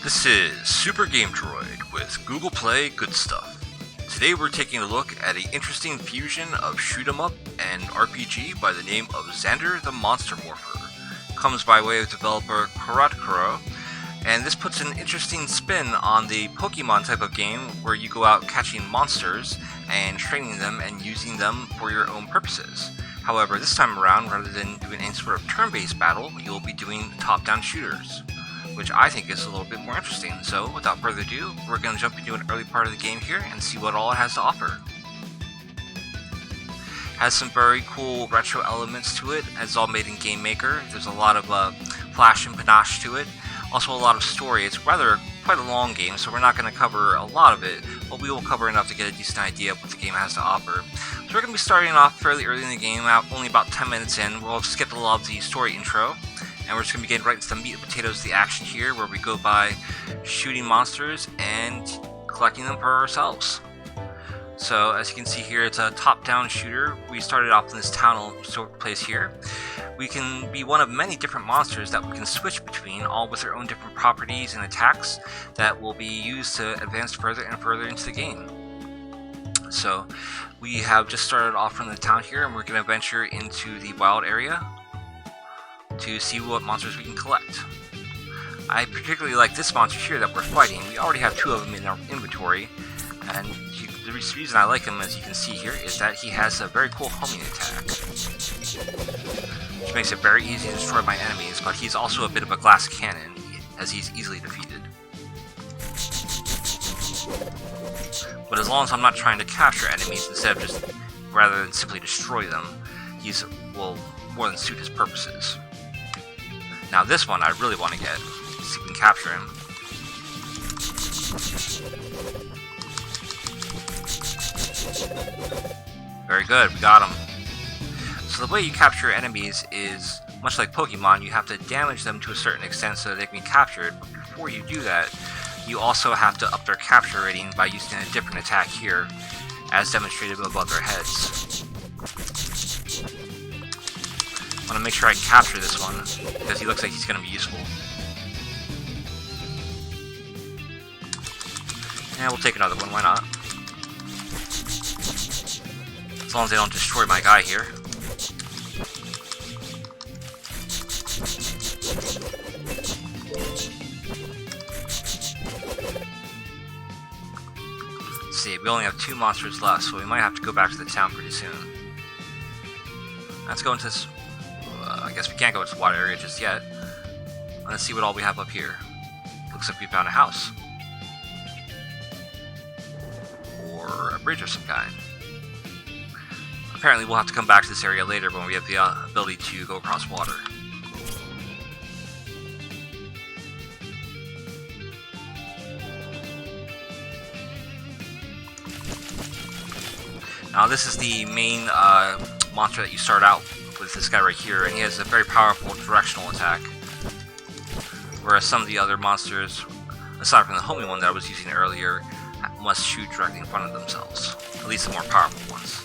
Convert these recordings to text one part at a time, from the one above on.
This is Super Game Droid with Google Play Good Stuff. Today we're taking a look at an interesting fusion of shoot 'em up and RPG by the name of Xander the Monster Morpher. Comes by way of developer Kuro, and this puts an interesting spin on the Pokemon type of game where you go out catching monsters and training them and using them for your own purposes. However, this time around, rather than doing any sort of turn-based battle, you'll be doing top-down shooters, which I think is a little bit more interesting. So, without further ado, we're going to jump into an early part of the game here and see what all it has to offer. Has some very cool retro elements to it, as it's all made in Game Maker. There's a lot of flash and panache to it. Also a lot of story. It's rather quite a long game, so we're not going to cover a lot of it, but we will cover enough to get a decent idea of what the game has to offer. So we're going to be starting off fairly early in the game, only about 10 minutes in. We'll skip a lot of the story intro, and we're just going to be getting right into the meat and potatoes of the action here, where we go by shooting monsters and collecting them for ourselves. So as you can see here, it's a top-down shooter. We started off in this town sort of place here. We can be one of many different monsters that we can switch between, all with their own different properties and attacks that will be used to advance further and further into the game. So we have just started off from the town here, and we're going to venture into the wild area to see what monsters we can collect. I particularly like this monster here that we're fighting. We already have two of them in our inventory, and the reason I like him, as you can see here, is that he has a very cool homing attack, which makes it very easy to destroy my enemies, but he's also a bit of a glass cannon, as he's easily defeated. But as long as I'm not trying to capture enemies instead of just, rather than simply destroy them, will more than suit his purposes. Now this one I really want to get, see if we can capture him. Very good, we got him. So the way you capture enemies is, much like Pokemon, you have to damage them to a certain extent so that they can be captured, but before you do that, you also have to up their capture rating by using a different attack here, as demonstrated above their heads. I want to make sure I capture this one, because he looks like he's going to be useful. And we'll take another one, why not? As long as they don't destroy my guy here. Let's see, we only have 2 monsters left, so we might have to go back to the town pretty soon. Let's go into this... I guess we can't go into the water area just yet. Let's see what all we have up here. Looks like we found a house. Or a bridge of some kind. Apparently we'll have to come back to this area later when we have the ability to go across water. Now this is the main monster that you start out with, this guy right here, and he has a very powerful directional attack. Whereas some of the other monsters, aside from the homing one that I was using earlier, must shoot directly in front of themselves. At least the more powerful ones.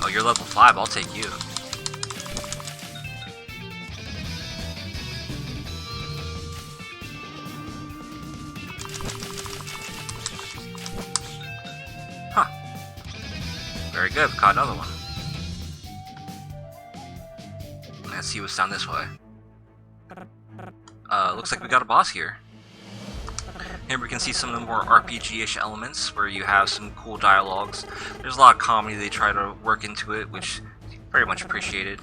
Oh, you're level 5, I'll take you. Huh. Very good, we caught another one. Let's see what's down this way. Looks like we got a boss here. Here we can see some of the more RPG-ish elements, where you have some cool dialogues. There's a lot of comedy they try to work into it, which is very much appreciated.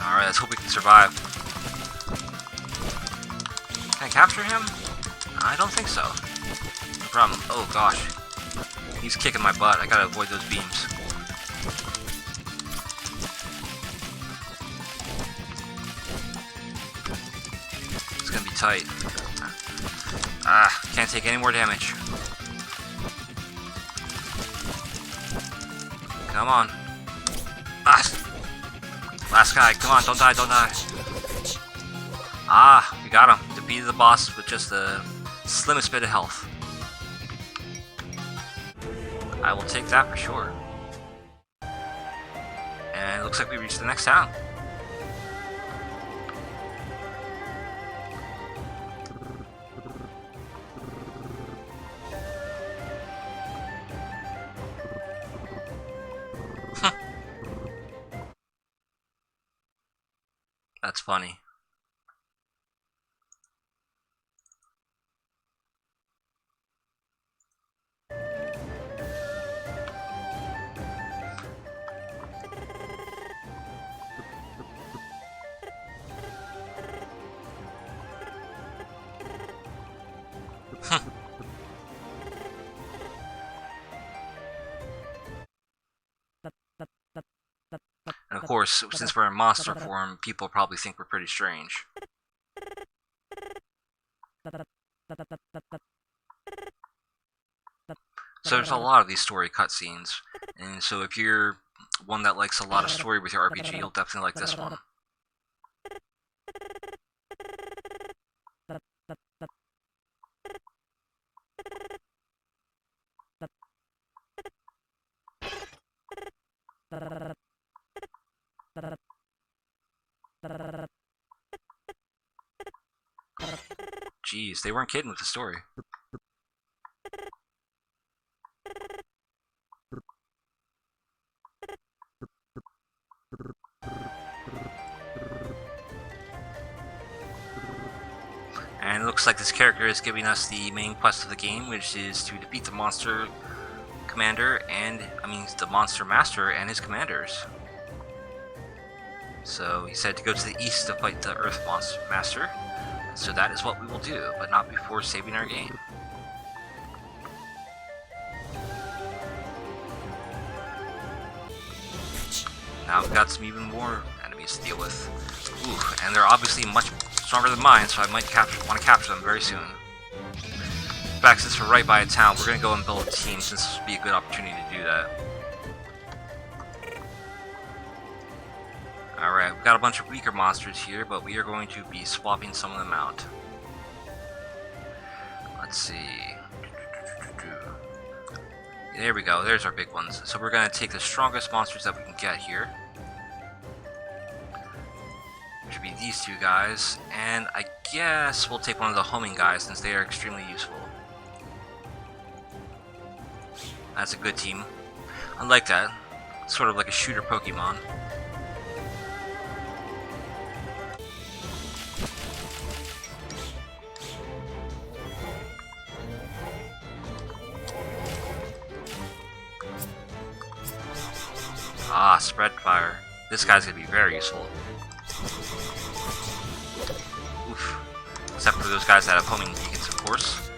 Alright, let's hope we can survive. Can I capture him? I don't think so. No problem. Oh gosh. He's kicking my butt. I gotta avoid those beams. It's gonna be tight. Can't take any more damage. Come on. Last guy. Come on, don't die, don't die. Ah, we got him. Defeated the boss with just the slimmest bit of health. I will take that for sure. And it looks like we reached the next town. That's funny. And of course, since we're in monster form, people probably think we're pretty strange. So there's a lot of these story cutscenes, and so if you're one that likes a lot of story with your RPG, you'll definitely like this one. Jeez, they weren't kidding with the story. And it looks like this character is giving us the main quest of the game, which is to defeat the monster commander and, the monster master and his commanders. So he said to go to the east to fight the earth monster master. So that is what we will do, but not before saving our game. Now we've got some even more enemies to deal with. Ooh, and they're obviously much stronger than mine, so I might want to capture them very soon. In fact, since we're right by a town, we're going to go and build a team, since this would be a good opportunity to do that. Alright, we've got a bunch of weaker monsters here, but we are going to be swapping some of them out. Let's see. There we go, there's our big ones. So we're going to take the strongest monsters that we can get here. Which would be these two guys, and I guess we'll take one of the homing guys since they are extremely useful. That's a good team. I like that. It's sort of like a shooter Pokemon. Ah, spread fire. This guy's gonna be very useful. Oof. Except for those guys that have homing beacons, of course.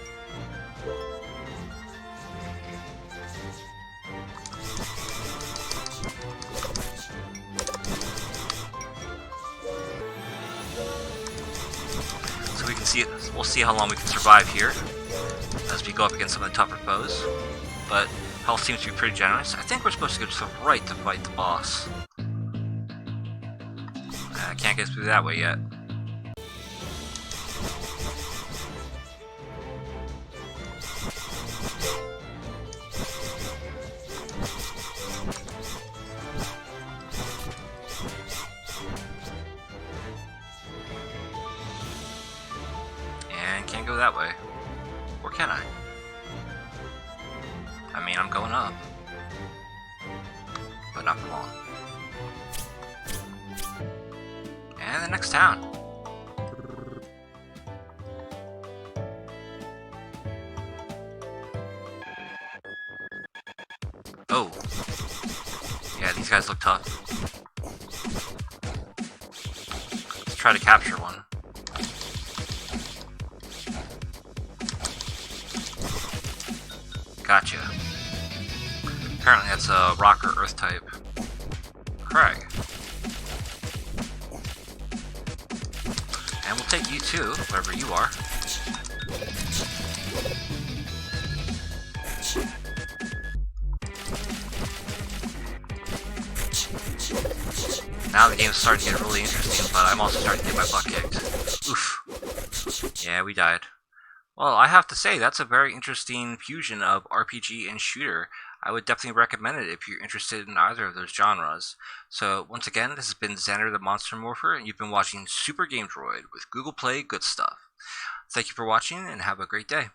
So we can see it. We'll see how long we can survive here as we go up against some of the tougher foes. But health seems to be pretty generous. I think we're supposed to go to the right to fight the boss. I can't get through that way yet. And can't go that way. Or can I? I'm going up. But not for long. And the next town. Oh. Yeah, these guys look tough. Let's try to capture one. Gotcha. Apparently that's a rock or earth type. Crag. And we'll take you too, wherever you are. Now the game's starting to get really interesting, but I'm also starting to get my butt kicked. Oof. Yeah, we died. Well, I have to say, that's a very interesting fusion of RPG and shooter. I would definitely recommend it if you're interested in either of those genres. So, once again, this has been Xander the Monster Morpher, and you've been watching Super Game Droid with Google Play Good Stuff. Thank you for watching, and have a great day.